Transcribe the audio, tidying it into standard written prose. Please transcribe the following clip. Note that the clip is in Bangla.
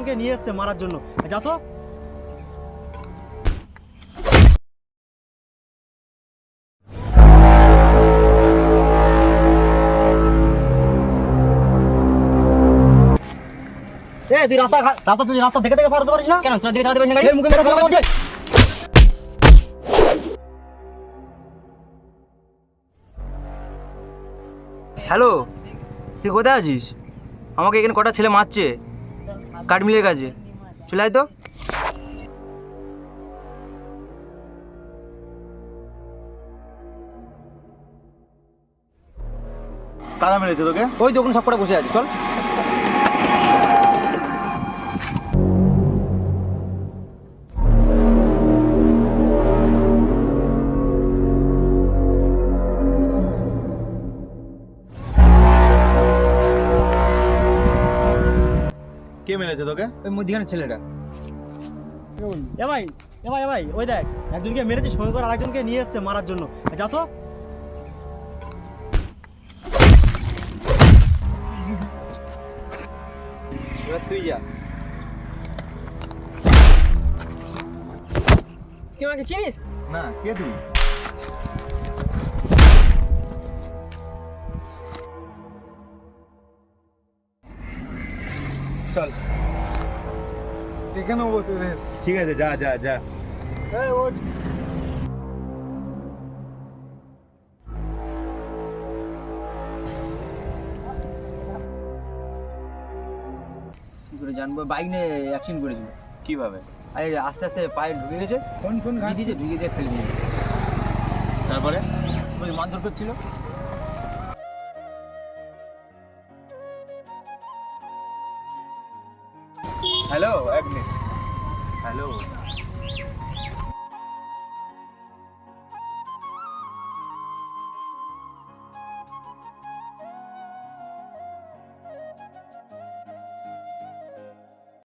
আরেকজনকে নিয়ে এসছে মারার জন্য। যা তো। তুই রাস্তা দেখে দেখে পারতে পারিস না কেন? তোর দিকে চালাতে পারিস না গাড়ি? মুখে মেরে কথা বলছিস। হ্যালো, তুই কোথায় আছিস? আমাকে এখানে কটা ছেলে মারছে কাঠমিলের কাছে, চলে আয় তো। কারা মেরেছে তোকে? ওই দোকান সব কটা বসে আছে, চল। কে মেরেছে তোকে? ওই মধ্যখানের ছেলেটা। ভাই ওই দেখ, একজনকে মেরেছে, সঙ্গে করে আরেকজনকে নিয়ে এসছে মারার জন্য। যা তো। এবার তুই যা। তুই আমাকে চিনিস? না, কে তুই? চল। তুই কেন বসে রে? ঠিক আছে, যা যা যা। এই ওঠ। কি করে জানবো? বাইক নিয়ে অ্যাক্সিডেন্ট করেছিল। কিভাবে? আরে আস্তে আস্তে পায়ে ঢুকে গেছে, কোন ঘাট? ঢুকে দিয়ে ফেলে দিয়েছে। তারপরে? ওই মারধর করছিল। হ্যালো, এক মিনিট। হ্যালো,